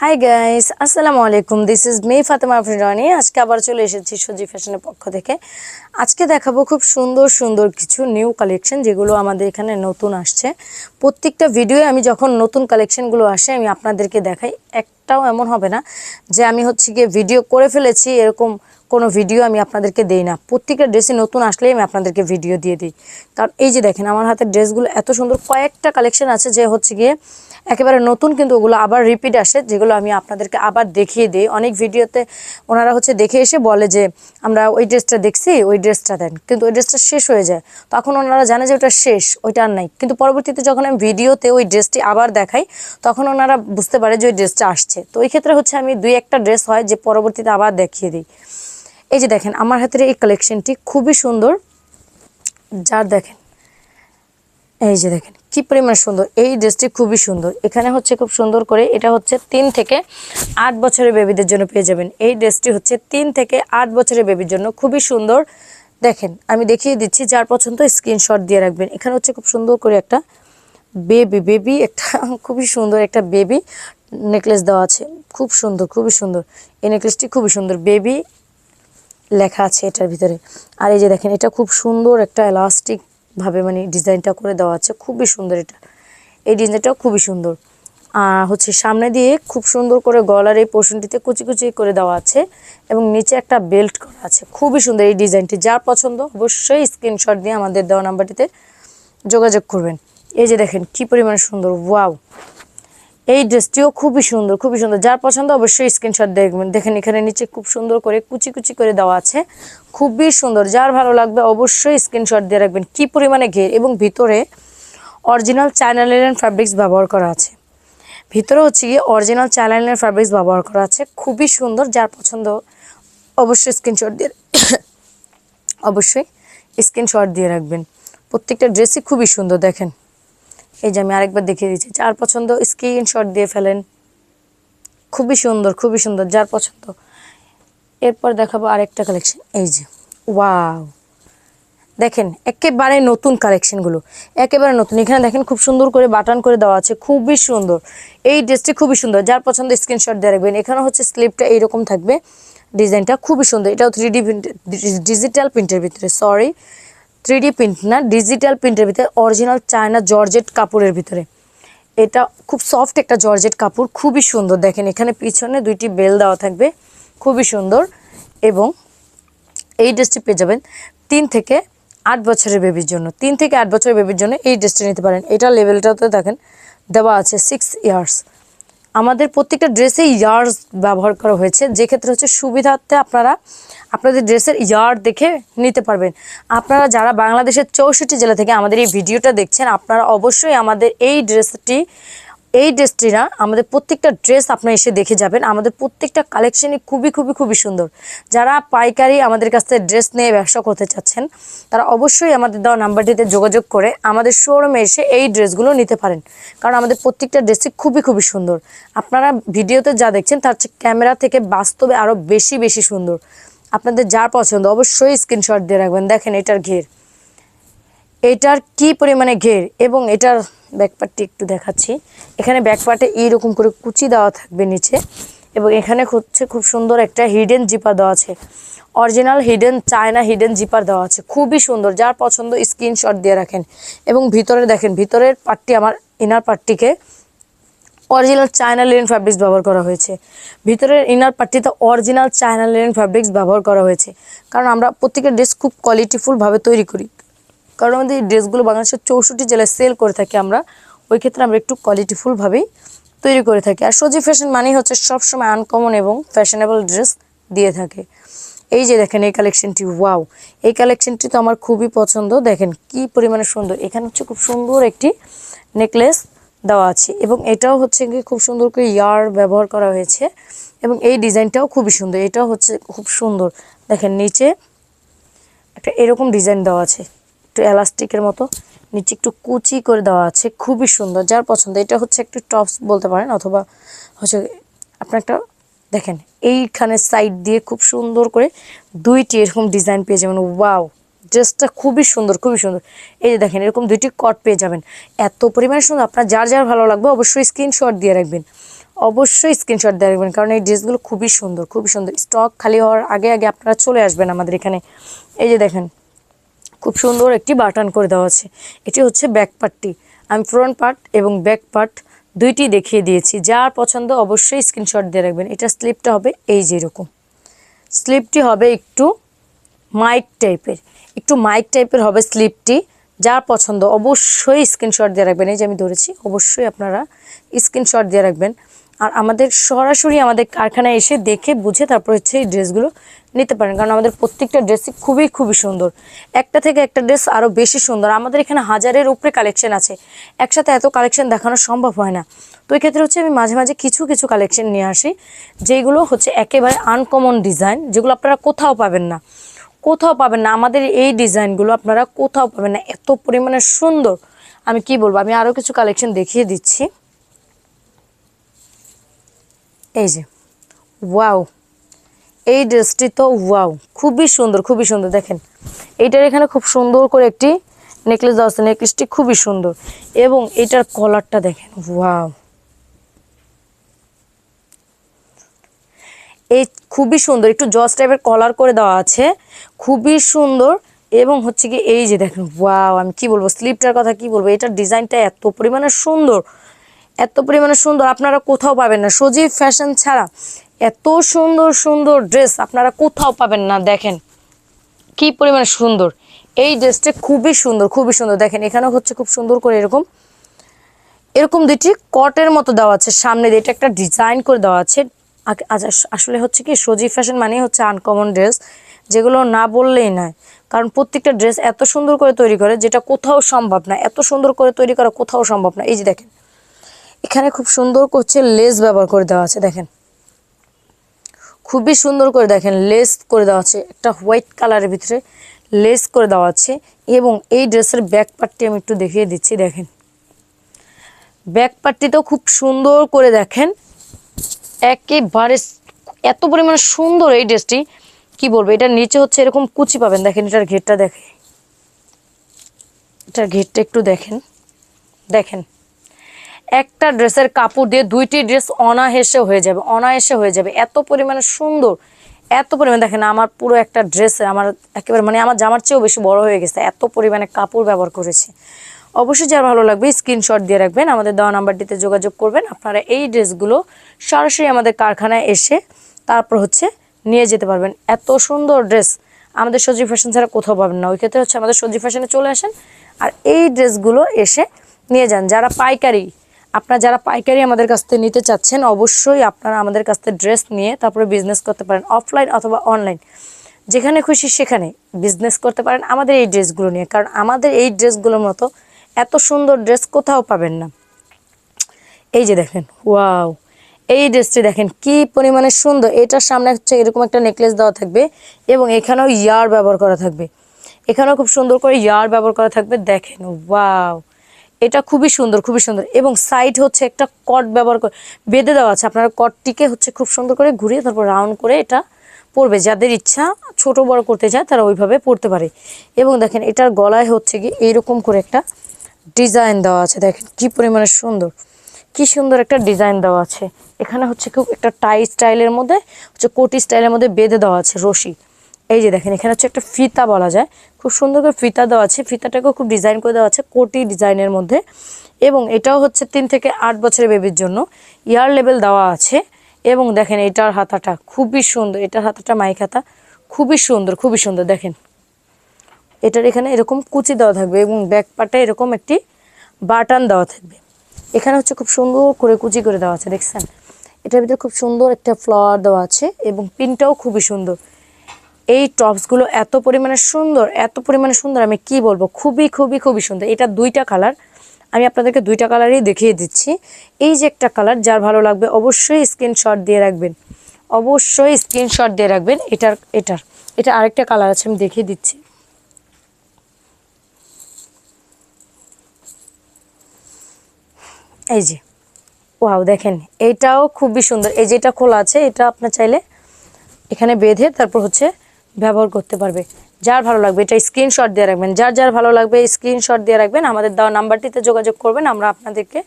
Hi guys, আসসালামু আলাইকুম। This is me Fatema Afrin. আজকে আবার চলে এসেছি সজি ফ্যাশনের পক্ষ থেকে। আজকে দেখাবো খুব সুন্দর সুন্দর কিছু নিউ কালেকশন, যেগুলো আমাদের এখানে নতুন আসছে। প্রত্যেকটা ভিডিওয়ে আমি যখন নতুন কালেকশনগুলো আসে আমি আপনাদেরকে দেখাই। একটাও এমন হবে না যে আমি গিয়ে ভিডিও করে ফেলেছি, এরকম কোনো ভিডিও আমি আপনাদেরকে দেই না। প্রত্যেকটা ড্রেসে নতুন আসলেই আমি আপনাদেরকে ভিডিও দিয়ে দিই। কারণ এই যে দেখেন আমার হাতের ড্রেসগুলো এত সুন্দর, কয়েকটা কালেকশন আছে যে গিয়ে একেবারে নতুন, কিন্তু ওগুলো আবার রিপিট আসে, যেগুলো আমি আপনাদেরকে আবার দেখিয়ে দিই। অনেক ভিডিওতে ওনারা দেখে এসে বলে যে আমরা ওই ড্রেসটা দেখছি, ওই ড্রেসটা দেন, কিন্তু ওই ড্রেসটা শেষ হয়ে যায়। তখন ওনারা জানে যে ওটা শেষ, ওইটা আর নাই। কিন্তু পরবর্তীতে যখন আমি ভিডিওতে ওই ড্রেসটি আবার দেখাই, তখন ওনারা বুঝতে পারে যে ওই ড্রেসটা আসছে। তো ওই ক্ষেত্রে আমি দুই একটা ড্রেস হয় যে পরবর্তীতে আবার দেখিয়ে দিই। এই যে দেখেন আমার হাতের এই কালেকশনটি খুবই সুন্দর, যার দেখেন এই যে দেখেন কি পরিমাণ সুন্দর। এই ড্রেসটি খুবই সুন্দর। এখানে খুব সুন্দর করে এটা 3 থেকে 8 বছরের বেবিদের জন্য পেয়ে যাবেন। এই ড্রেসটি 3 থেকে 8 বছরের বেবির জন্য খুবই সুন্দর। দেখেন আমি দেখিয়ে দিচ্ছি, যার পছন্দ স্ক্রিনশট দিয়ে রাখবেন। এখানে খুব সুন্দর করে একটা বেবি একটা খুবই সুন্দর একটা বেবি নেকলেস দেওয়া আছে। খুব সুন্দর, খুবই সুন্দর। এই নেকলেসটি খুবই সুন্দর, বেবি লেখা আছে এটার ভিতরে। আর এই যে দেখেন এটা খুব সুন্দর একটা এলাস্টিক ভাবে ডিজাইনটা করে দেওয়া আছে, খুবই সুন্দর। এই ডিজাইনটাও খুবই সুন্দর। আর সামনে দিয়ে খুব সুন্দর করে গলার এই পোর্শনটিতে কুচি কুচি করে দেওয়া আছে এবং নিচে একটা বেল্ট করা আছে। খুবই সুন্দর এই ডিজাইনটি। যার পছন্দ অবশ্যই স্ক্রিনশট দিয়ে আমাদের দেওয়া নাম্বারটিতে যোগাযোগ করবেন। এই যে দেখেন কি পরিমাণ সুন্দর, ওয়াও। এই ড্রেসটিও খুবই সুন্দর, খুবই সুন্দর। যার পছন্দ অবশ্যই স্ক্রিনশট দেখবেন। দেখেন এখানে নিচে খুব সুন্দর করে কুচি কুচি করে দেওয়া আছে, খুবই সুন্দর। যার ভালো লাগবে অবশ্যই স্ক্রিনশট দিয়ে রাখবেন। কি পরিমাণে ঘের, এবং ভিতরে অরিজিনাল চায়না লিনেন ফ্যাব্রিক্স ব্যবহার করা আছে। ভিতরে গিয়ে অরিজিনাল চায়না লিনেন ফ্যাব্রিক্স ব্যবহার করা আছে, খুবই সুন্দর। যার পছন্দ অবশ্যই স্ক্রিনশট দিয়ে অবশ্যই স্ক্রিনশট দিয়ে রাখবেন। প্রত্যেকটা ড্রেসই খুবই সুন্দর। দেখেন এই যে আমি আরেকবার দেখিয়ে দিচ্ছি, যার পছন্দ স্ক্রিনশট দিয়ে ফেলেন। খুবই সুন্দর, খুবই সুন্দর, যার পছন্দ। এরপর দেখাবো আরেকটা কালেকশন। এই যে ওয়াও, দেখেন একেবারে নতুন কালেকশনগুলো, একেবারে নতুন। এখানে দেখেন খুব সুন্দর করে বাটন করে দেওয়া আছে, খুবই সুন্দর। এই ড্রেসটি খুবই সুন্দর। যার পছন্দ স্ক্রিনশট দিয়ে রাখবেন। এখানে স্লিপটা এইরকম থাকবে, ডিজাইনটা খুবই সুন্দর। এটাও 3D ডিজিটাল প্রিন্টের ভিতরে, 3D প্রিন্ট না, ডিজিটাল প্রিন্টের ভিতরে, অরিজিনাল চায়না জর্জেট কাপড়ের ভিতরে। এটা খুব সফট একটা জর্জেট কাপড়, খুবই সুন্দর। দেখেন এখানে পিছনে 2টি বেল দেওয়া থাকবে, খুবই সুন্দর। এবং এই ড্রেসটি পেয়ে যাবেন 3 থেকে 8 বছরের বেবির জন্য। 3 থেকে 8 বছরের বেবির জন্য এই ড্রেসটি নিতে পারেন। এটা লেভেলটাতে দেখেন দেওয়া আছে 6 ইয়ার্স। আমাদের প্রত্যেকটা ড্রেসে ইয়ার্স ব্যবহার করা হয়েছে, যে ক্ষেত্রে সুবিধার্থে আপনারা আপনাদের ড্রেসের ইয়ার দেখে নিতে পারবেন। আপনারা যারা বাংলাদেশের 64 জেলা থেকে আমাদের এই ভিডিওটা দেখছেন, আপনারা অবশ্যই আমাদের এই ড্রেসটি না, আমাদের প্রত্যেকটা ড্রেস আপনারা এসে দেখে যাবেন। আমাদের প্রত্যেকটা কালেকশনই খুবই খুবই খুবই সুন্দর। যারা পাইকারি আমাদের কাছ থেকে ড্রেস নিয়ে ব্যবসা করতে চাচ্ছেন, তারা অবশ্যই আমাদের দেওয়া নাম্বারটিতে যোগাযোগ করে আমাদের শোরুমে এসে এই ড্রেসগুলো নিতে পারেন। কারণ আমাদের প্রত্যেকটা ড্রেসই খুবই খুবই সুন্দর। আপনারা ভিডিওতে যা দেখছেন তার চেয়ে ক্যামেরা থেকে বাস্তবে আরও বেশি বেশি সুন্দর। আপনাদের যার পছন্দ অবশ্যই স্ক্রিনশট দিয়ে রাখবেন। দেখেন এটার ঘের, এটার কি পরিমাণে ঘের। এবং এটার ব্যাকপার্টটি একটু দেখাচ্ছি। এখানে ব্যাকপার্টে এইরকম করে কুচি দেওয়া থাকবে নিচে, এবং এখানে খুব সুন্দর একটা হিডেন জিপার দেওয়া আছে, অরিজিনাল চায়না হিডেন জিপার দেওয়া আছে, খুবই সুন্দর। যার পছন্দ স্ক্রিনশট দিয়ে রাখেন। এবং ভিতরে দেখেন, ভিতরের পার্টটি, আমার ইনার পার্টটিকে অরিজিনাল চায়না লিনেন ফ্যাব্রিক্স ব্যবহার করা হয়েছে। ভিতরের ইনার পার্টিতে অরিজিনাল চায়না লিনেন ফ্যাব্রিক্স ব্যবহার করা হয়েছে। কারণ আমরা প্রত্যেকটা ড্রেস খুব কোয়ালিটিফুলভাবে তৈরি করি। কারণ আমাদের এই ড্রেসগুলো বাংলাদেশের 64 জেলায় সেল করে থাকি আমরা। ওই ক্ষেত্রে আমরা একটু কোয়ালিটিফুলভাবেই তৈরি করে থাকি। আর সজি ফ্যাশন মানেই সবসময় আনকমন এবং ফ্যাশনেবল ড্রেস দিয়ে থাকে। এই যে দেখেন এই কালেকশনটি, ওয়াও। এই কালেকশনটি তো আমার খুবই পছন্দ। দেখেন কি পরিমাণে সুন্দর। এখানে খুব সুন্দর একটি নেকলেস দেওয়া আছে, এবং এটাও গিয়ে খুব সুন্দর করে ইয়ার ব্যবহার করা হয়েছে। এবং এই ডিজাইনটাও খুবই সুন্দর। এটাও খুব সুন্দর। দেখেন নিচে একটা এরকম ডিজাইন দেওয়া আছে, একটু এলাস্টিকের মতো, নিচে একটু কুচি করে দেওয়া আছে, খুবই সুন্দর। যার পছন্দ, এটা একটু টপস বলতে পারেন, অথবা আপনার একটা দেখেন এইখানে সাইড দিয়ে খুব সুন্দর করে 2টি এরকম ডিজাইন পেয়ে যাবেন। ওয়াও, ড্রেসটা খুবই সুন্দর, খুবই সুন্দর। এই যে দেখেন এরকম 2টি কট পেয়ে যাবেন, এত পরিমাণে সুন্দর। আপনার যার যার ভালো লাগবে অবশ্যই স্ক্রিনশট দিয়ে রাখবেন। অবশ্যই স্ক্রিনশট দিয়ে রাখবেন, কারণ এই ড্রেসগুলো খুবই সুন্দর, খুবই সুন্দর। স্টক খালি হওয়ার আগে আগে আপনারা চলে আসবেন আমাদের এখানে। এই যে দেখেন, খুব সুন্দর একটি বাটন করে দেওয়া আছে। এটি হচ্ছে ব্যাক পার্টটি। আমি ফ্রন্ট পার্ট এবং ব্যাক পার্ট দুইটি দেখিয়ে দিয়েছি। যার পছন্দ অবশ্যই স্ক্রিনশট দিয়ে রাখবেন। এটা স্লিপটা হবে এই যে এরকম, স্লিপটি হবে একটু মাইক টাইপের, একটু মাইক টাইপের হবে স্লিপটি। যার পছন্দ অবশ্যই স্ক্রিনশট দিয়ে রাখবেন। এই যে আমি ধরেছি, অবশ্যই আপনারা স্ক্রিনশট দিয়ে রাখবেন। আর আমাদের সরাসরি আমাদের কারখানায় এসে দেখে বুঝে তারপর হচ্ছে এই ড্রেসগুলো নিতে পারেন, কারণ আমাদের প্রত্যেকটা ড্রেসই খুবই খুবই সুন্দর। একটা থেকে একটা ড্রেস আরও বেশি সুন্দর। আমাদের এখানে 1000-এর উপরে কালেকশন আছে, একসাথে এত কালেকশন দেখানো সম্ভব হয় না। তো এই ক্ষেত্রে হচ্ছে আমি মাঝে মাঝে কিছু কিছু কালেকশন নিয়ে আসি, যেগুলো হচ্ছে একেবারে আনকমন ডিজাইন, যেগুলো আপনারা কোথাও পাবেন না, কোথাও পাবেন না। আমাদের এই ডিজাইনগুলো আপনারা কোথাও পাবেন না, এত পরিমাণে সুন্দর। আমি কি বলবো, আমি আরও কিছু কালেকশন দেখিয়ে দিচ্ছি। এই যে ওয়াও, এই ড্রেসটি তো ওয়াও, খুবই সুন্দর, খুবই সুন্দর। দেখেন এইটার এখানে খুব সুন্দর করে একটি নেকলেস দেওয়া আছে, নেকলেসটি খুবই সুন্দর। এবং এটার কলারটা দেখেন, ওয়াও, এই খুবই সুন্দর, একটু জজ টাইপের কলার করে দেওয়া আছে, খুবই সুন্দর। এবং হচ্ছে কি এই যে দেখেন, ওয়াও, আমি কি বলবো, স্লিপটার কথা কি বলবো, এটার ডিজাইনটা এত পরিমাণে সুন্দর, এত পরিমাণে সুন্দর, আপনারা কোথাও পাবেন না। সজীব ফ্যাশন ছাড়া এত সুন্দর সুন্দর ড্রেস আপনারা কোথাও পাবেন না। দেখেন কি পরিমাণে সুন্দর এই ড্রেসটা, খুবই সুন্দর, খুবই সুন্দর। দেখেন এখানেও হচ্ছে খুব সুন্দর করে এরকম এরকম দুটি কটের মতো দেওয়া আছে সামনে দিয়ে, এটা একটা ডিজাইন করে দেওয়া আছে। আসলে হচ্ছে কি, সজীব ফ্যাশন মানে হচ্ছে আনকমন ড্রেস, যেগুলো না বললেই নয়, কারণ প্রত্যেকটা ড্রেস এত সুন্দর করে তৈরি করে যেটা কোথাও সম্ভব না, এত সুন্দর করে তৈরি করা কোথাও সম্ভব না। এই যে দেখেন এখানে খুব সুন্দর করছে লেস ব্যবহার করে দেওয়া আছে, দেখেন খুবই সুন্দর করে, দেখেন লেস করে দেওয়া আছে, একটা হোয়াইট কালারের ভিতরে লেস করে দেওয়া আছে। এবং এই ড্রেসের ব্যাক পার্টটি আমি একটু দেখিয়ে দিচ্ছি। দেখেন ব্যাক পার্টটিতেও খুব সুন্দর করে, দেখেন একেবারে এত পরিমাণে সুন্দর এই ড্রেসটি, কি বলবো। এটার নিচে হচ্ছে এরকম কুচি পাবেন, দেখেন এটার ঘেরটা, দেখে এটার ঘেরটা একটু দেখেন। দেখেন একটা ড্রেসের কাপড় দিয়ে দুইটি ড্রেস অনায়াসে হয়ে যাবে, অনায়াসে হয়ে যাবে, এত পরিমাণে সুন্দর, এত পরিমাণে। দেখেন আমার পুরো একটা ড্রেস আমার একেবারে মানে আমার জামার চেয়েও বেশি বড় হয়ে গেছে, এত পরিমাণে কাপড় ব্যবহার করেছে। অবশ্যই যার ভালো লাগবে স্ক্রিনশট দিয়ে রাখবেন, আমাদের দেওয়া নাম্বারটিতে যোগাযোগ করবেন। আপনারা এই ড্রেসগুলো সরাসরি আমাদের কারখানায় এসে তারপর হচ্ছে নিয়ে যেতে পারবেন। এত সুন্দর ড্রেস আমাদের সজীব ফ্যাশন ছাড়া কোথাও পাবেন না। ওই ক্ষেত্রে হচ্ছে আমাদের সজীব ফ্যাশনে চলে আসেন আর এই ড্রেসগুলো এসে নিয়ে যান। যারা পাইকারি, আপনারা যারা পাইকারি আমাদের কাছ থেকে নিতে চাচ্ছেন, অবশ্যই আপনারা আমাদের কাছ থেকে ড্রেস নিয়ে তারপরে বিজনেস করতে পারেন, অফলাইন অথবা অনলাইন, যেখানে খুশি সেখানে বিজনেস করতে পারেন আমাদের এই ড্রেসগুলো নিয়ে, কারণ আমাদের এই ড্রেসগুলোর মতো এত সুন্দর ড্রেস কোথাও পাবেন না। এই যে দেখেন, ওয়াও, এই ড্রেসটি দেখেন কি পরিমাণে সুন্দর। এটার সামনে হচ্ছে এরকম একটা নেকলেস দেওয়া থাকবে এবং এখানেও ইয়ার ব্যবহার করা থাকবে, এখানেও খুব সুন্দর করে ইয়ার ব্যবহার করা থাকবে। দেখেন ওয়াও, এটা খুবই সুন্দর, খুবই সুন্দর। এবং সাইড হচ্ছে একটা কট ব্যবহার করে বেঁধে দেওয়া আছে, আপনারা কটটিকে হচ্ছে খুব সুন্দর করে ঘুরিয়ে তারপর রাউন্ড করে এটা পরবে। যাদের ইচ্ছা ছোট বড় করতে চায় তারা ওইভাবে পরতে পারে। এবং দেখেন এটার গলায় হচ্ছে কি এইরকম করে একটা ডিজাইন দেওয়া আছে, দেখেন কি পরিমাণে সুন্দর, কি সুন্দর একটা ডিজাইন দেওয়া আছে। এখানে হচ্ছে খুব একটা টাই স্টাইলের মধ্যে হচ্ছে কোটি স্টাইলের মধ্যে বেঁধে দেওয়া আছে রশি। এই যে দেখেন এখানে হচ্ছে একটা ফিতা বলা যায়, খুব সুন্দর করে ফিতা দেওয়া আছে, ফিতাটাকেও খুব ডিজাইন করে দেওয়া আছে কোটি ডিজাইনের মধ্যে। এবং এটাও হচ্ছে 3 থেকে 8 বছরের বেবির জন্য ইয়ার লেভেল দেওয়া আছে। এবং দেখেন এটার হাতাটা খুবই সুন্দর, এটার হাতাটা মাইক হাতা, খুবই সুন্দর, খুবই সুন্দর। দেখেন এটার এখানে এরকম কুচি দেওয়া থাকবে এবং ব্যাক পার্টে এরকম একটি বাটন দেওয়া থাকবে। এখানে হচ্ছে খুব সুন্দর করে কুচি করে দেওয়া আছে, দেখছেন এটার ভিতরে খুব সুন্দর একটা ফ্লাওয়ার দেওয়া আছে এবং প্রিন্টটাও খুবই সুন্দর। এই টপসগুলো এত পরিমাণে সুন্দর, এত পরিমাণে সুন্দর, আমি কি বলবো, খুবই খুবই খুবই সুন্দর। এটা 2টা কালার, আমি আপনাদেরকে 2টা কালারই দেখিয়ে দিচ্ছি। এই যে একটা কালার, যার ভালো লাগবে অবশ্যই স্ক্রিনশট দিয়ে রাখবেন, অবশ্যই স্ক্রিনশট দিয়ে রাখবেন। এটা আরেকটা কালার আছে, আমি দেখিয়ে দিচ্ছি। এই যে ওয়াও, দেখেন এইটাও খুবই সুন্দর। এই যে এটা খোলা আছে, এটা আপনার চাইলে এখানে বেঁধে তারপর হচ্ছে ব্যবহার করতে পারবে। যার ভালো লাগবে এটা স্ক্রিনশট দিয়ে রাখবেন, যার যার ভালো লাগবে স্ক্রিনশট দিয়ে রাখবেন, আমাদের দেওয়া নাম্বারটিতে যোগাযোগ করবেন। আমরা আপনাদেরকে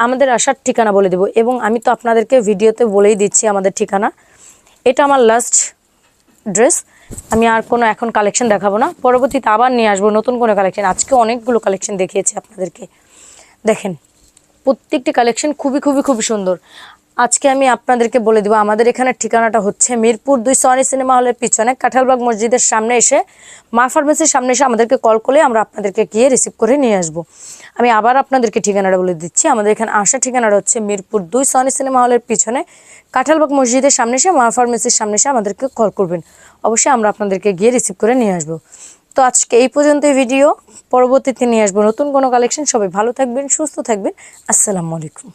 আমাদের আসার ঠিকানা বলে দেব, এবং আমি তো আপনাদেরকে ভিডিওতে বলেই দিচ্ছি আমাদের ঠিকানা। এটা আমার লাস্ট ড্রেস, আমি আর কোনো এখন কালেকশন দেখাবো না, পরবর্তীতে আবার নিয়ে আসবো নতুন কোনো কালেকশন। আজকে অনেকগুলো কালেকশন দেখিয়েছি আপনাদেরকে, দেখেন প্রত্যেকটি কালেকশন খুবই সুন্দর। আজকে আমি আপনাদেরকে বলে দেবো আমাদের এখানে ঠিকানাটা হচ্ছে মিরপুর 2 সনি সিনেমা হলের পিছনে কাঁঠালবাগ মসজিদের সামনে এসে, মা ফার্মেসির সামনে এসে আমাদেরকে কল করলে আমরা আপনাদেরকে গিয়ে রিসিভ করে নিয়ে আসবো। আমি আবার আপনাদেরকে ঠিকানাটা বলে দিচ্ছি, আমাদের এখানে আসার ঠিকানাটা হচ্ছে মিরপুর 2 সনি সিনেমা হলের পিছনে কাঁঠালবাগ মসজিদের সামনে এসে, মা ফার্মেসির সামনে এসে আমাদেরকে কল করবেন, অবশ্যই আমরা আপনাদেরকে গিয়ে রিসিভ করে নিয়ে আসবো। তো আজকে এই পর্যন্তই ভিডিও, পরবর্তীতে নিয়ে আসবো নতুন কোনো কালেকশন। সবাই ভালো থাকবেন, সুস্থ থাকবেন, আসসালামু আলাইকুম।